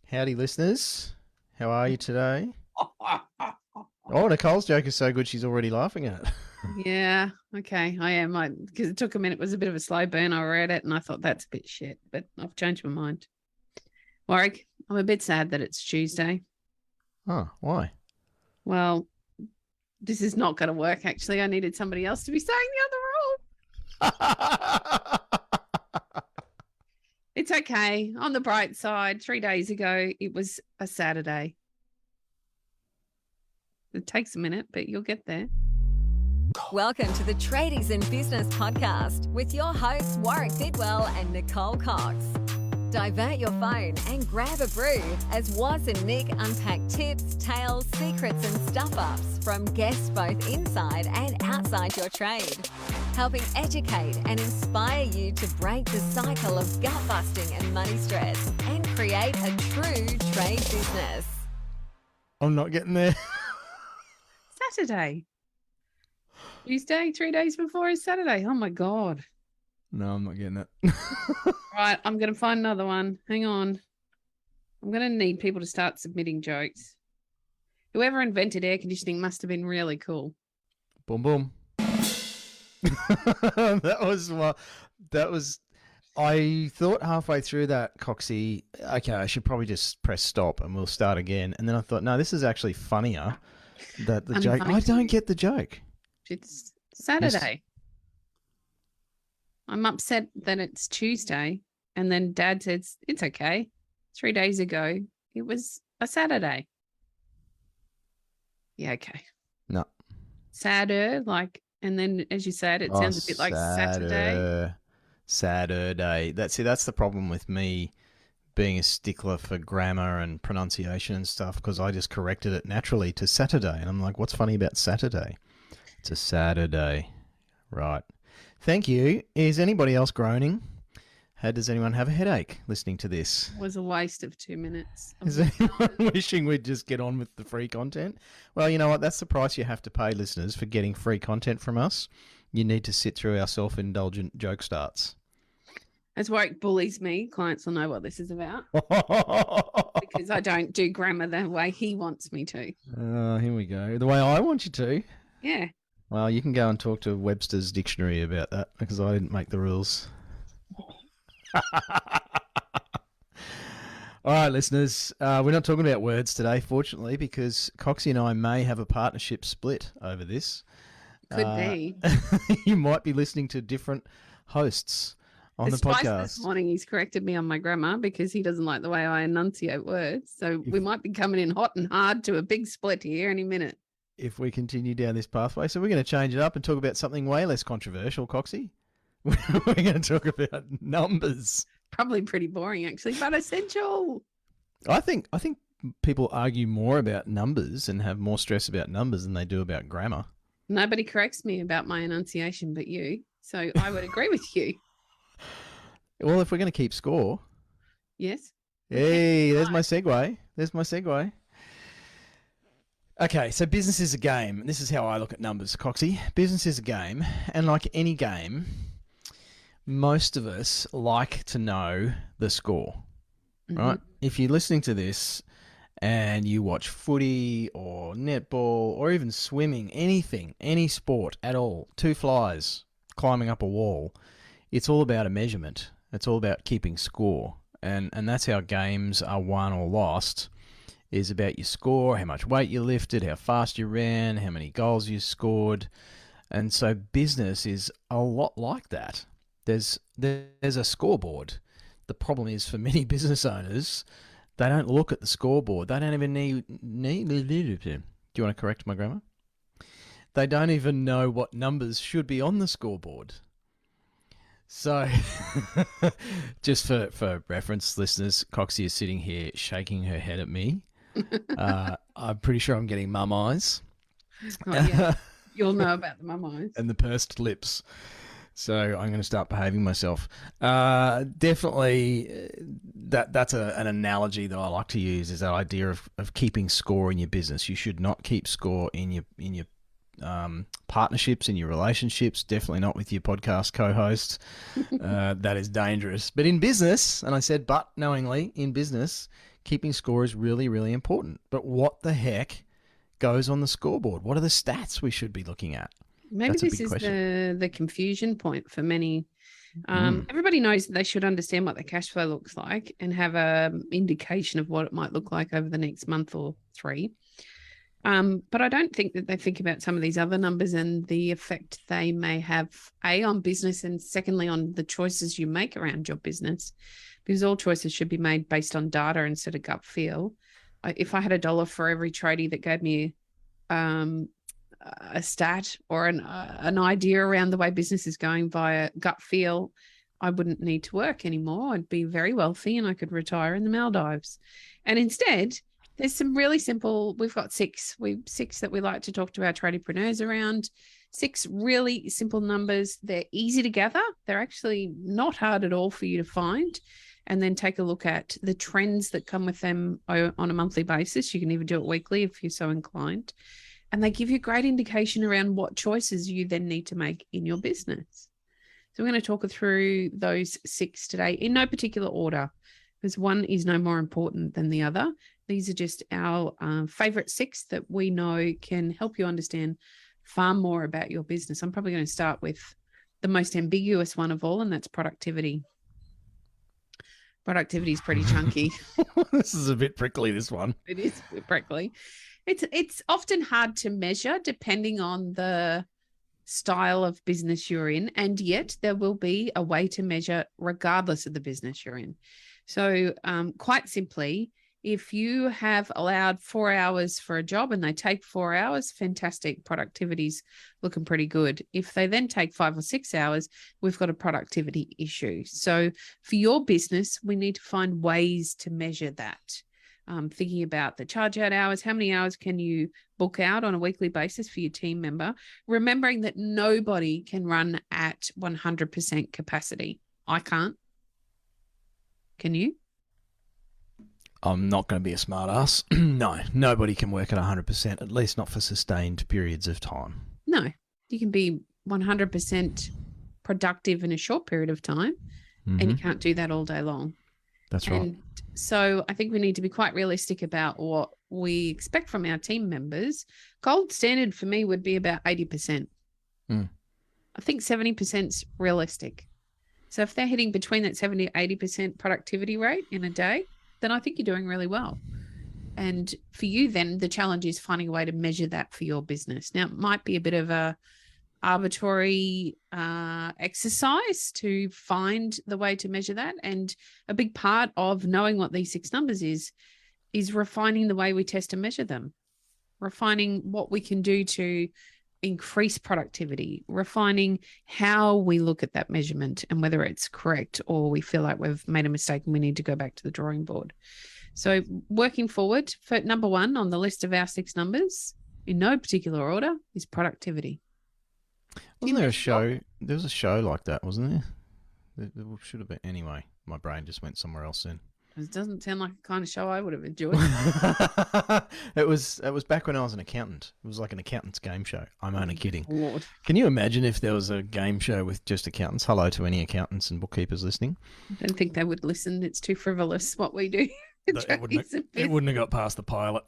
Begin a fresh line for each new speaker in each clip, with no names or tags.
Howdy, listeners. How are you today? Oh, Nicole's joke is so good she's already laughing at it.
Yeah, okay, I am. Because it took a minute. It was a bit of a slow burn. I read it and I thought that's a bit shit, but I've changed my mind. Warwick, I'm a bit sad that it's Tuesday.
Oh, why?
Well, this is not going to work, actually. I needed somebody else to be saying the other role. It's okay. On the bright side, 3 days ago, it was a Saturday. It takes a minute, but you'll get there.
Welcome to the Tradies in Business podcast with your hosts Warwick Bidwell and Nicole Cox. Divert your phone and grab a brew as Waz and Nic unpack tips, tales, secrets and stuff-ups from guests both inside and outside your trade, helping educate and inspire you to break the cycle of gut-busting and money stress and create a true trade business.
I'm not getting there.
Saturday. Tuesday, 3 days before is Saturday. Oh, my God.
No, I'm not getting it.
Right, I'm going to find another one. Hang on. I'm going to need people to start submitting jokes. Whoever invented air conditioning must have been really cool.
Boom, boom. That was. I thought halfway through that, Coxie, okay, I should probably just press stop and we'll start again. And then I thought, no, this is actually funnier. That the joke. I don't get the joke.
It's Saturday. I'm upset that it's Tuesday. And then Dad says, it's okay. 3 days ago, it was a Saturday. Yeah, okay.
No.
Sadder, like, and then as you said, it sounds a bit like Saturday.
Saturday. That's the problem with me being a stickler for grammar and pronunciation and stuff, because I just corrected it naturally to Saturday. And I'm like, what's funny about Saturday? It's a Saturday. Right. Thank you. Is anybody else groaning? Does anyone have a headache listening to this?
It was a waste of 2 minutes.
Is anyone wishing we'd just get on with the free content? Well, you know what? That's the price you have to pay, listeners, for getting free content from us. You need to sit through our self-indulgent joke starts.
As Warwick bullies me, clients will know what this is about. Because I don't do grammar the way he wants me to.
Here we go. The way I want you to.
Yeah.
Well, you can go and talk to Webster's dictionary about that, because I didn't make the rules. All right, listeners, we're not talking about words today, fortunately, because Coxie and I may have a partnership split over this.
Could be.
You might be listening to different hosts on the podcast.
This morning he's corrected me on my grammar because he doesn't like the way I enunciate words. So we might be coming in hot and hard to a big split here any minute.
If we continue down this pathway. So we're going to change it up and talk about something way less controversial, Coxie. We're going to talk about numbers.
Probably pretty boring, actually, but essential.
I think people argue more about numbers and have more stress about numbers than they do about grammar.
Nobody corrects me about my enunciation but you. So I would agree with you.
Well, if we're going to keep score.
Yes.
Hey, there's my segue. Okay, so business is a game. This is how I look at numbers, Coxie. Business is a game, and like any game, most of us like to know the score, right? If you're listening to this and you watch footy or netball or even swimming, anything, any sport at all, two flies, climbing up a wall, it's all about a measurement. It's all about keeping score. And that's how games are won or lost, is about your score, how much weight you lifted, how fast you ran, how many goals you scored. And so business is a lot like that. There's a scoreboard. The problem is for many business owners, they don't look at the scoreboard. They don't even need do you want to correct my grammar? They don't even know what numbers should be on the scoreboard. So, just for reference, listeners, Coxie is sitting here shaking her head at me. I'm pretty sure I'm getting mum eyes.
Oh, yeah. You'll know about the mum eyes.
And the pursed lips. So I'm going to start behaving myself. Definitely, that's an analogy that I like to use, is that idea of keeping score in your business. You should not keep score in your partnerships, in your relationships, definitely not with your podcast co-host. That is dangerous. But in business, and I said but knowingly, in business, keeping score is really, really important. But what the heck goes on the scoreboard? What are the stats we should be looking at?
Maybe
That's a
this
big
is
question.
the confusion point for many. Everybody knows that they should understand what their cash flow looks like and have a indication of what it might look like over the next month or 3. But I don't think that they think about some of these other numbers and the effect they may have, A, on business, and secondly, on the choices you make around your business, because all choices should be made based on data instead of gut feel. If I had $1 for every tradie that gave me a stat or an idea around the way business is going via gut feel, I wouldn't need to work anymore. I'd be very wealthy and I could retire in the Maldives. And instead, there's some really simple, we've got 6 that we like to talk to our tradiepreneurs around. 6 really simple numbers. They're easy to gather. They're actually not hard at all for you to find. And then take a look at the trends that come with them on a monthly basis. You can even do it weekly if you're so inclined. And they give you great indication around what choices you then need to make in your business. So we're going to talk through those 6 today in no particular order, because one is no more important than the other. These are just our favorite 6 that we know can help you understand far more about your business. I'm probably going to start with the most ambiguous one of all, and that's productivity. Productivity is pretty chunky.
This is a bit prickly, this one.
It is a bit prickly. It's often hard to measure depending on the style of business you're in, and yet there will be a way to measure regardless of the business you're in. So quite simply, if you have allowed 4 hours for a job and they take 4 hours, fantastic, productivity's looking pretty good. If they then take 5 or 6 hours, we've got a productivity issue. So for your business, we need to find ways to measure that. Thinking about the charge out hours, how many hours can you book out on a weekly basis for your team member? Remembering that nobody can run at 100% capacity. I can't. Can you?
I'm not going to be a smart ass. No, nobody can work at 100%, at least not for sustained periods of time.
No, you can be 100% productive in a short period of time, and you can't do that all day long.
That's right.
And so I think we need to be quite realistic about what we expect from our team members. Gold standard for me would be about 80%. I think 70% is realistic. So if they're hitting between that 70 to 80% productivity rate in a day, then I think you're doing really well. And for you, then the challenge is finding a way to measure that for your business. Now, it might be a bit of a arbitrary exercise to find the way to measure that. And a big part of knowing what these 6 numbers is refining the way we test and measure them, refining what we can do to increase productivity, refining how we look at that measurement and whether it's correct or we feel like we've made a mistake and we need to go back to the drawing board. So working forward, for number 1 on the list of our 6 numbers, in no particular order, is productivity.
Wasn't there a show? There was a show like that, wasn't there? There should have been. Anyway, my brain just went somewhere else then.
It doesn't sound like a kind of show I would have enjoyed.
It was back when I was an accountant. It was like an accountant's game show. I'm only kidding.
Lord.
Can you imagine if there was a game show with just accountants? Hello to any accountants and bookkeepers listening.
I don't think they would listen. It's too frivolous what we do.
It wouldn't have got past the pilot.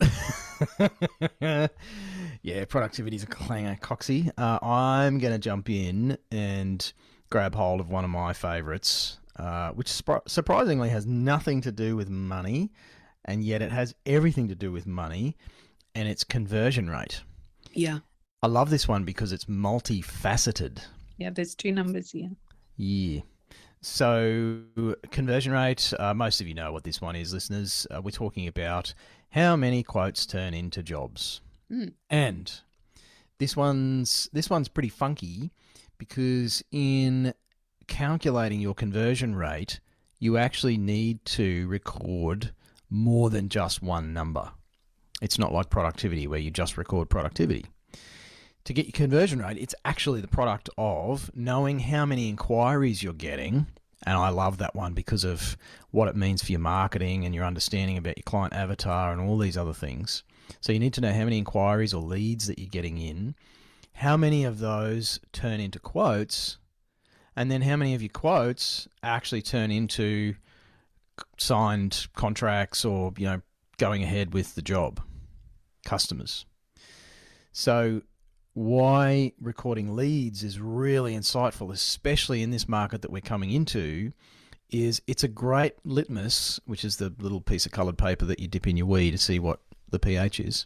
Yeah, productivity's a clanger, Coxie. I'm going to jump in and grab hold of one of my favourites, which surprisingly has nothing to do with money, and yet it has everything to do with money, and it's conversion rate.
Yeah.
I love this one because it's multifaceted.
Yeah, there's 2 numbers here.
Yeah. So conversion rate, most of you know what this one is, listeners. We're talking about how many quotes turn into jobs. And this one's pretty funky because in calculating your conversion rate, you actually need to record more than just one number. It's not like productivity where you just record productivity. To get your conversion rate, it's actually the product of knowing how many inquiries you're getting. And I love that one because of what it means for your marketing and your understanding about your client avatar and all these other things. So you need to know how many inquiries or leads that you're getting in, how many of those turn into quotes, and then how many of your quotes actually turn into signed contracts or, going ahead with the job. Customers. So why recording leads is really insightful, especially in this market that we're coming into, is it's a great litmus, which is the little piece of coloured paper that you dip in your wee to see what the pH is.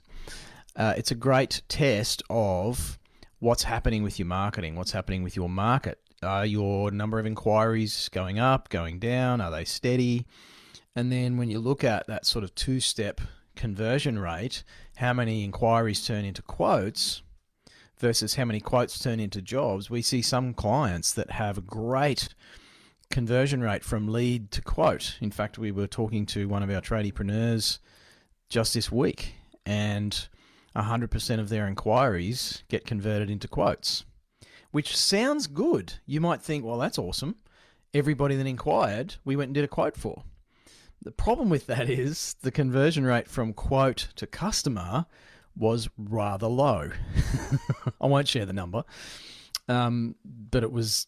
It's a great test of what's happening with your marketing, what's happening with your market. Are your number of inquiries going up, going down? Are they steady? And then when you look at that sort of two-step conversion rate, how many inquiries turn into quotes versus how many quotes turn into jobs, we see some clients that have a great conversion rate from lead to quote. In fact, we were talking to one of our tradiepreneurs just this week, and 100% of their inquiries get converted into quotes, which sounds good. You might think, well, that's awesome. Everybody that inquired, we went and did a quote for. The problem with that is the conversion rate from quote to customer was rather low. I won't share the number, but it was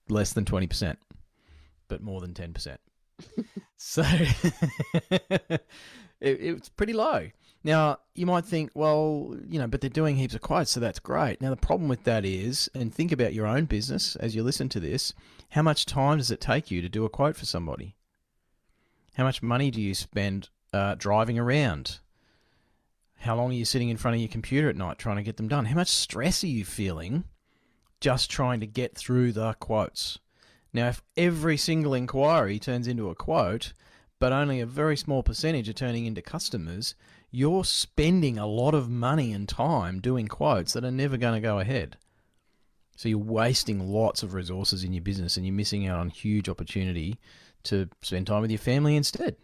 less than 20%, but more than 10%. So it's pretty low. Now, you might think, well, but they're doing heaps of quotes, so that's great. Now, the problem with that is, and think about your own business as you listen to this, how much time does it take you to do a quote for somebody? How much money do you spend driving around? How long are you sitting in front of your computer at night trying to get them done? How much stress are you feeling just trying to get through the quotes? Now, if every single inquiry turns into a quote, but only a very small percentage are turning into customers, you're spending a lot of money and time doing quotes that are never going to go ahead. So you're wasting lots of resources in your business and you're missing out on huge opportunity to spend time with your family instead.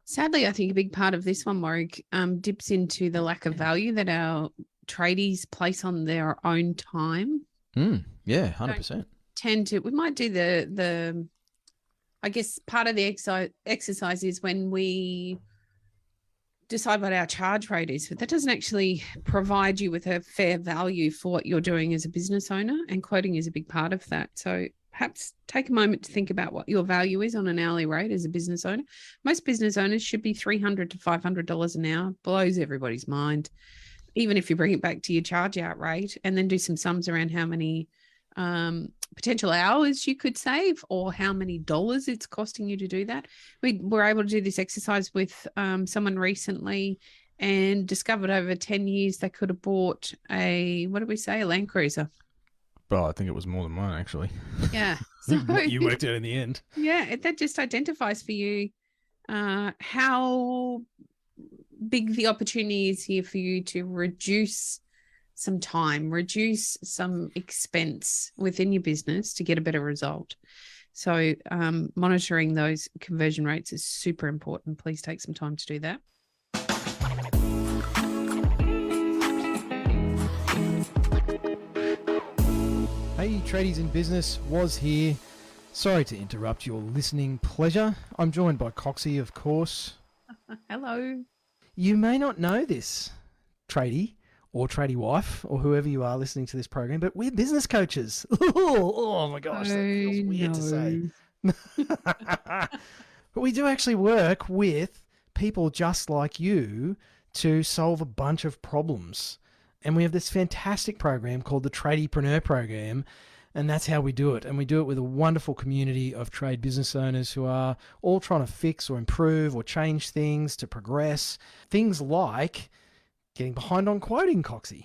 Sadly, I think a big part of this one, Warwick, dips into the lack of value that our tradies place on their own time.
Yeah, 100%.
We might do the I guess part of the exercise is when we decide what our charge rate is, but that doesn't actually provide you with a fair value for what you're doing as a business owner, and quoting is a big part of that. So perhaps take a moment to think about what your value is on an hourly rate as a business owner. Most business owners should be $300 to $500 an hour. Blows everybody's mind. Even if you bring it back to your charge out rate and then do some sums around how many potential hours you could save or how many dollars it's costing you to do that. We were able to do this exercise with someone recently and discovered over 10 years they could have bought a Land Cruiser.
Well, I think it was more than mine, actually.
Yeah. So
you worked out in the end.
Yeah, that just identifies for you how big the opportunity is here for you to reduce some time, reduce some expense within your business to get a better result. So monitoring those conversion rates is super important. Please take some time to do that.
Hey, tradies in business, Waz here. Sorry to interrupt your listening pleasure. I'm joined by Coxie, of course.
Hello.
You may not know this, tradie or tradie wife or whoever you are listening to this program, but we're business coaches. Oh my gosh, that feels weird to say. But we do actually work with people just like you to solve a bunch of problems. And we have this fantastic program called the Tradiepreneur Program, and that's how we do it. And we do it with a wonderful community of trade business owners who are all trying to fix or improve or change things to progress. Things like getting behind on quoting, Coxie.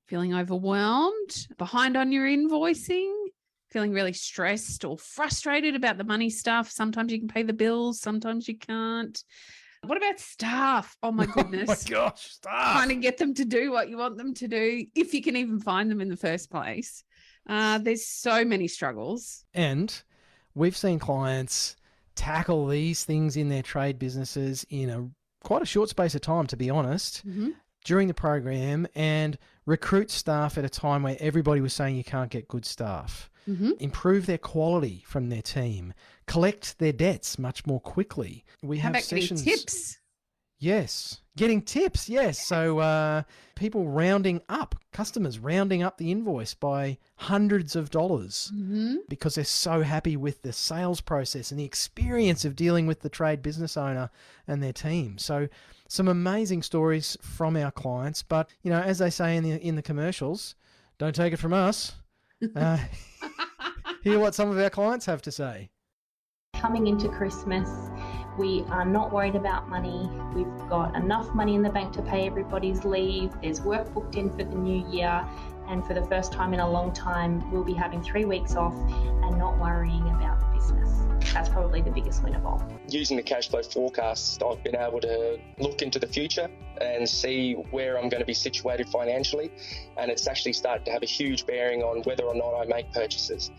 Feeling overwhelmed, behind on your invoicing, feeling really stressed or frustrated about the money stuff. Sometimes you can pay the bills, sometimes you can't. What about staff? Oh my goodness.
Oh my gosh, staff.
Trying to get them to do what you want them to do, if you can even find them in the first place. There's so many struggles.
And we've seen clients tackle these things in their trade businesses in quite a short space of time, to be honest, during the program, and recruit staff at a time where everybody was saying you can't get good staff. Improve their quality from their team, collect their debts much more quickly. We have
about
sessions.
Getting tips?
Yes. Getting tips, yes. So people customers rounding up the invoice by hundreds of dollars because they're so happy with the sales process and the experience of dealing with the trade business owner and their team. So some amazing stories from our clients. But, as they say in the commercials, don't take it from us. Hear what some of our clients have to say.
Coming into Christmas, we are not worried about money. We've got enough money in the bank to pay everybody's leave. There's work booked in for the new year. And for the first time in a long time, we'll be having 3 weeks off and not worrying about the business. That's probably the biggest win of all.
Using the cash flow forecast, I've been able to look into the future and see where I'm going to be situated financially. And it's actually started to have a huge bearing on whether or not I make purchases.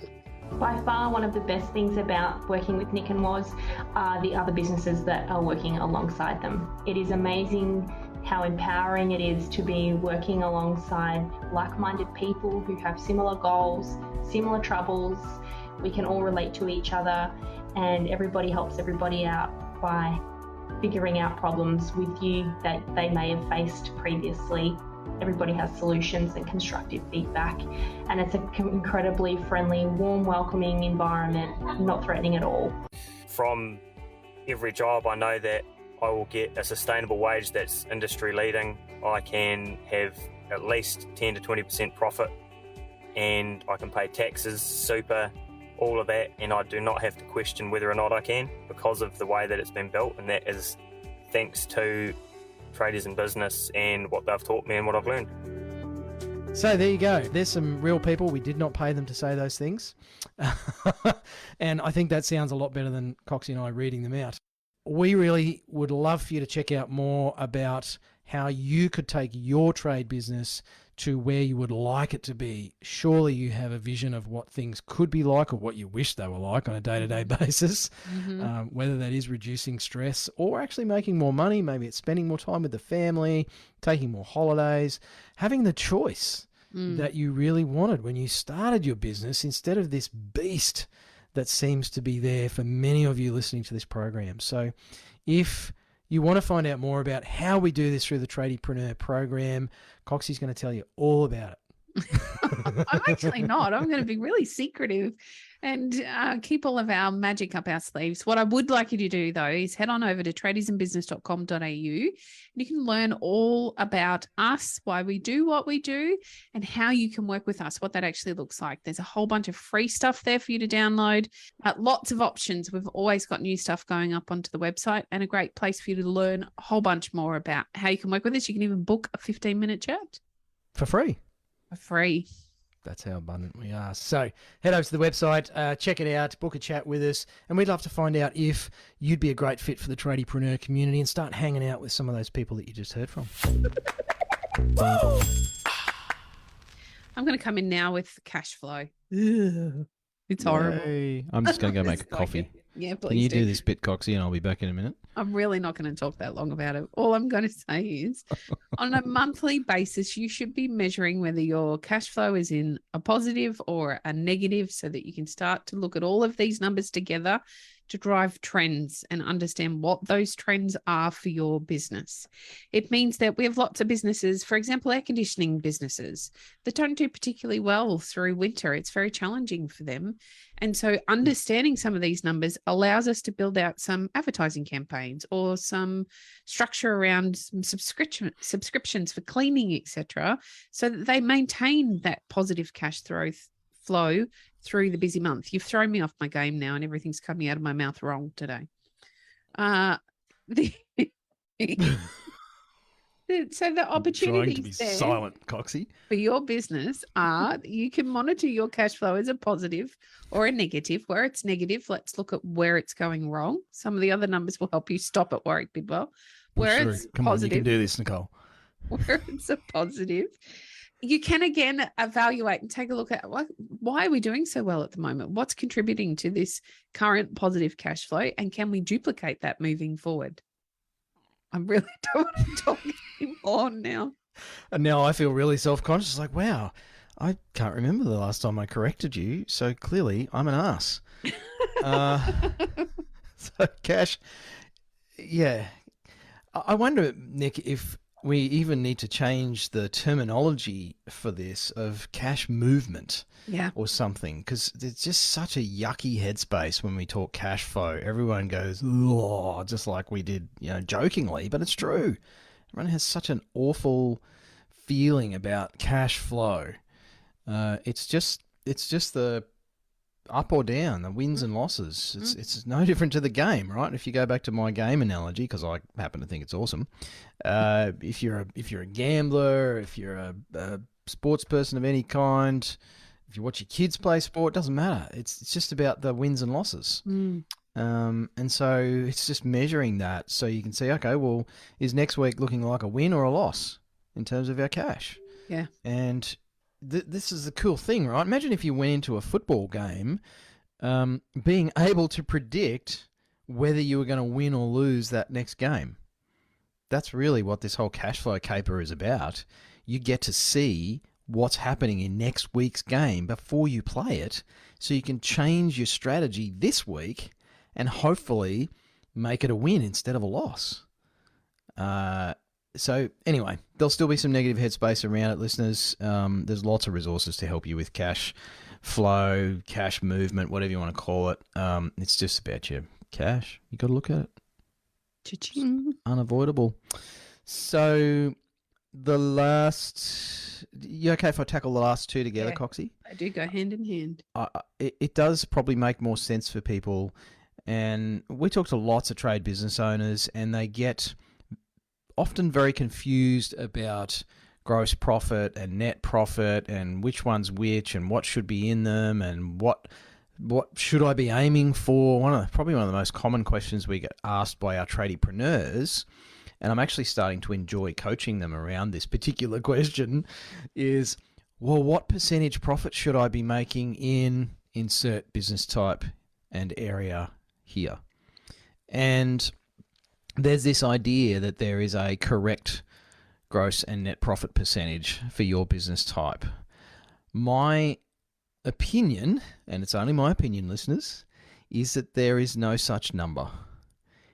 By far, one of the best things about working with Nic and Waz are the other businesses that are working alongside them. It is amazing how empowering it is to be working alongside like-minded people who have similar goals, similar troubles. We can all relate to each other, and everybody helps everybody out by figuring out problems with you that they may have faced previously. Everybody has solutions and constructive feedback, and it's an incredibly friendly, warm, welcoming environment, not threatening at all.
From every job, I know that I will get a sustainable wage that's industry leading. I can have at least 10 to 20% profit, and I can pay taxes, super, all of that, and I do not have to question whether or not I can because of the way that it's been built, and that is thanks to Traders in Business and what they've taught me and what I've learned.
So there you go. There's some real people. We did not pay them to say those things. And I think that sounds a lot better than Coxie and I reading them out. We really would love for you to check out more about how you could take your trade business to where you would like it to be. Surely you have a vision of what things could be like or what you wish they were like on a day-to-day basis, whether that is reducing stress or actually making more money. Maybe it's spending more time with the family, taking more holidays, having the choice that you really wanted when you started your business instead of this beast that seems to be there for many of you listening to this program. So if you want to find out more about how we do this through the Tradiepreneur program, Coxie's going to tell you all about it.
I'm actually not. I'm going to be really secretive and keep all of our magic up our sleeves. What I would like you to do, though, is head on over to tradiesinbusiness.com.au and you can learn all about us, why we do what we do, and how you can work with us, what that actually looks like. There's a whole bunch of free stuff there for you to download, lots of options. We've always got new stuff going up onto the website and a great place for you to learn a whole bunch more about how you can work with us. You can even book a 15-minute chat.
For free.
For free.
That's how abundant we are. So head over to the website, check it out, book a chat with us, and we'd love to find out if you'd be a great fit for the Tradiepreneur community and start hanging out with some of those people that you just heard from.
I'm going to come in now with cash flow. Ugh. It's horrible.
Yay. I'm just going to go make a coffee.
Yeah, please
Can you do this bit, Coxie, and I'll be back in a minute?
I'm really not going to talk that long about it. All I'm going to say is on a monthly basis, you should be measuring whether your cash flow is in a positive or a negative so that you can start to look at all of these numbers together to drive trends and understand what those trends are for your business. It means that we have lots of businesses, for example, air conditioning businesses that don't do particularly well through winter. It's very challenging for them. And so understanding some of these numbers allows us to build out some advertising campaigns or some structure around some subscriptions for cleaning, etc., so that they maintain that positive cash flow through the busy month. You've thrown me off my game now and everything's coming out of my mouth wrong today. So the opportunities
trying to be
there
silent, Coxie.
for your business are that you can monitor your cash flow as a positive or a negative. Where it's negative, let's look at where it's going wrong. Some of the other numbers will help you stop at Warwick Bidwell. Where it's
Come
positive,
on, you can do this, Nicole.
where it's a positive, you can again evaluate and take a look at why are we doing so well at the moment? What's contributing to this current positive cash flow? And can we duplicate that moving forward? I really don't want to talk anymore now.
And now I feel really self-conscious, like, wow, I can't remember the last time I corrected you, so clearly I'm an ass. So, Cash, yeah, I wonder, Nick, if we even need to change the terminology for this of cash movement
Yeah.
or something, because it's just such a yucky headspace when we talk cash flow. Everyone goes, oh, just like we did, jokingly, but it's true. Everyone has such an awful feeling about cash flow. It's just the up or down, the wins and losses. It's no different to the game, right? If you go back to my game analogy, because I happen to think it's awesome. If you're a gambler, if you're a sports person of any kind, if you watch your kids play sport, it doesn't matter. It's just about the wins and losses. And so it's just measuring that so you can see, okay, well, is next week looking like a win or a loss in terms of our cash?
Yeah.
And this is the cool thing, right? Imagine if you went into a football game being able to predict whether you were going to win or lose that next game. That's really what this whole cash flow caper is about. You get to see what's happening in next week's game before you play it, so you can change your strategy this week and hopefully make it a win instead of a loss. So anyway, there'll still be some negative headspace around it, listeners. There's lots of resources to help you with cash flow, cash movement, whatever you want to call it. It's just about your cash. You got to look at it.
Cha-ching.
Unavoidable. So you okay if I tackle the last two together,
Yeah.
Coxie?
They do go hand in hand.
It does probably make more sense for people. And we talk to lots of trade business owners, and they get often very confused about gross profit and net profit and which one's which and what should be in them and what should I be aiming for. Probably one of the most common questions we get asked by our tradiepreneurs, and I'm actually starting to enjoy coaching them around this particular question, is, well, what percentage profit should I be making in insert business type and area here? And there's this idea that there is a correct gross and net profit percentage for your business type. My opinion, and it's only my opinion, listeners, is that there is no such number.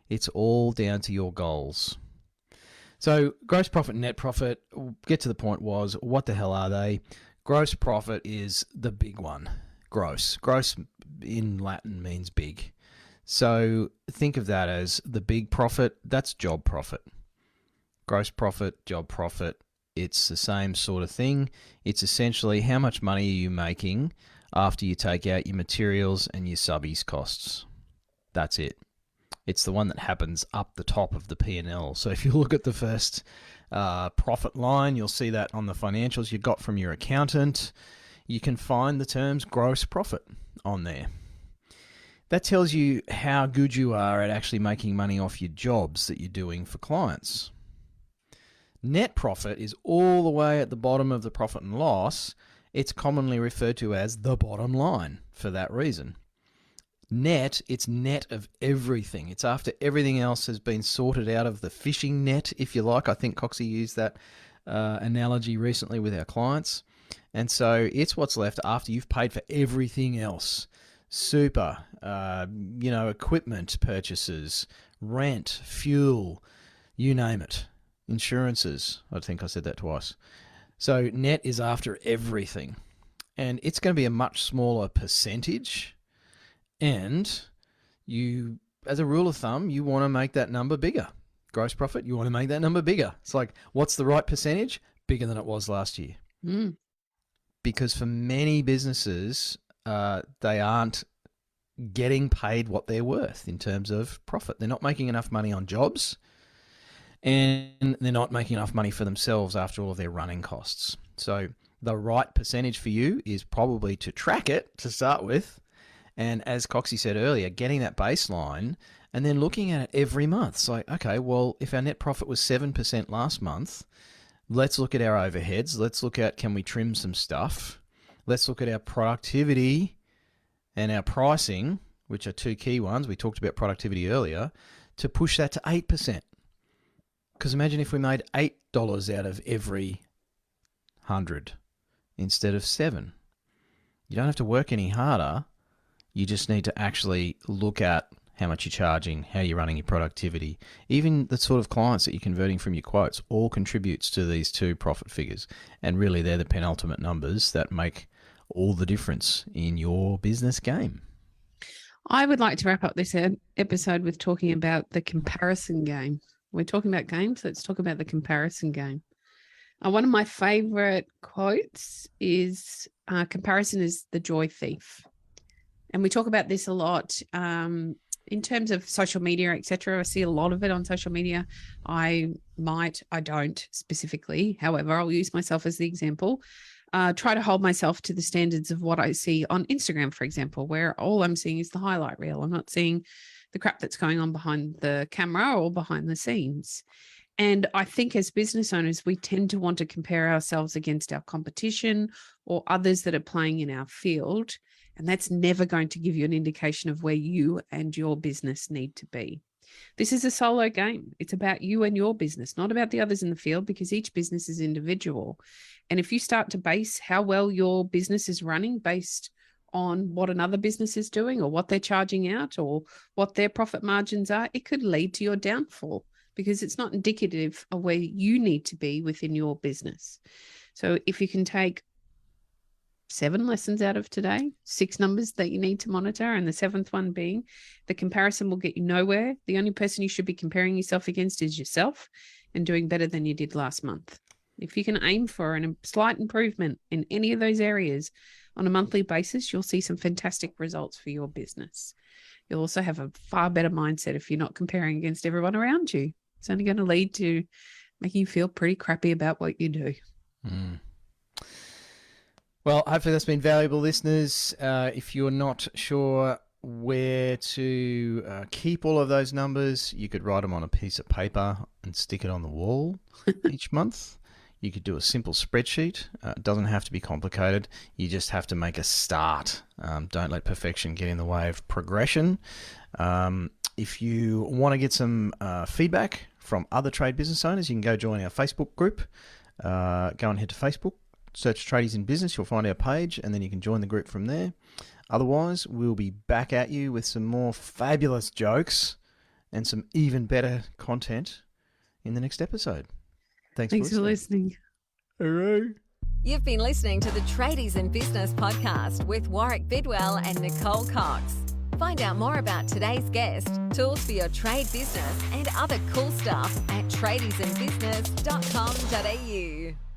It's all down to your goals. So gross profit and net profit, get to the point, was what the hell are they? Gross profit is the big one. Gross in Latin means big. So think of that as the big profit. That's job profit. Gross profit, job profit, it's the same sort of thing. It's essentially how much money are you making after you take out your materials and your subbies costs. That's it. It's the one that happens up the top of the P&L. So if you look at the first profit line, you'll see that on the financials you got from your accountant. You can find the terms gross profit on there. That tells you how good you are at actually making money off your jobs that you're doing for clients. Net profit is all the way at the bottom of the profit and loss. It's commonly referred to as the bottom line for that reason. Net, it's net of everything. It's after everything else has been sorted out of the fishing net, if you like. I think Coxie used that analogy recently with our clients. And so it's what's left after you've paid for everything else. Super, equipment purchases, rent, fuel, you name it. Insurances. I think I said that twice. So net is after everything. And it's going to be a much smaller percentage. And you, as a rule of thumb, you want to make that number bigger. Gross profit, you want to make that number bigger. It's like, what's the right percentage? Bigger than it was last year. Because for many businesses, they aren't getting paid what they're worth in terms of profit. They're not making enough money on jobs, and they're not making enough money for themselves after all of their running costs. So the right percentage for you is probably to track it to start with. And as Coxie said earlier, getting that baseline and then looking at it every month. It's like, okay, well, if our net profit was 7% last month, let's look at our overheads. Let's look at, can we trim some stuff? Let's look at our productivity and our pricing, which are two key ones. We talked about productivity earlier, to push that to 8%. Because imagine if we made $8 out of every 100 instead of 7. You don't have to work any harder. You just need to actually look at how much you're charging, how you're running your productivity, even the sort of clients that you're converting from your quotes, all contributes to these two profit figures. And really, they're the penultimate numbers that make all the difference in your business game.
I would like to wrap up this episode with talking about the comparison game. We're talking about games. Let's talk about the comparison game. One of my favorite quotes is comparison is the joy thief. And we talk about this a lot in terms of social media, etc. I see a lot of it on social media. I don't specifically. However, I'll use myself as the example. Try to hold myself to the standards of what I see on Instagram, for example, where all I'm seeing is the highlight reel. I'm not seeing the crap that's going on behind the camera or behind the scenes. And I think as business owners, we tend to want to compare ourselves against our competition or others that are playing in our field. And that's never going to give you an indication of where you and your business need to be. This is a solo game. It's about you and your business, not about the others in the field, because each business is individual. And if you start to base how well your business is running based on what another business is doing or what they're charging out or what their profit margins are, it could lead to your downfall because it's not indicative of where you need to be within your business. So if you can take 7 lessons out of today, 6 numbers that you need to monitor, and the 7th one being the comparison will get you nowhere. The only person you should be comparing yourself against is yourself and doing better than you did last month. If you can aim for a slight improvement in any of those areas on a monthly basis, you'll see some fantastic results for your business. You'll also have a far better mindset if you're not comparing against everyone around you. It's only going to lead to making you feel pretty crappy about what you do.
Well, hopefully that's been valuable, listeners. If you're not sure where to keep all of those numbers, you could write them on a piece of paper and stick it on the wall each month. You could do a simple spreadsheet. It doesn't have to be complicated. You just have to make a start. Don't let perfection get in the way of progression. If you want to get some feedback from other trade business owners, you can go join our Facebook group. Go and head to Facebook. Search Tradies in Business, you'll find our page, and then you can join the group from there. Otherwise, we'll be back at you with some more fabulous jokes and some even better content in the next episode. Thanks for listening. Hooray.
You've been listening to the Tradies in Business podcast with Warwick Bidwell and Nicole Cox. Find out more about today's guest, tools for your trade business, and other cool stuff at tradiesinbusiness.com.au.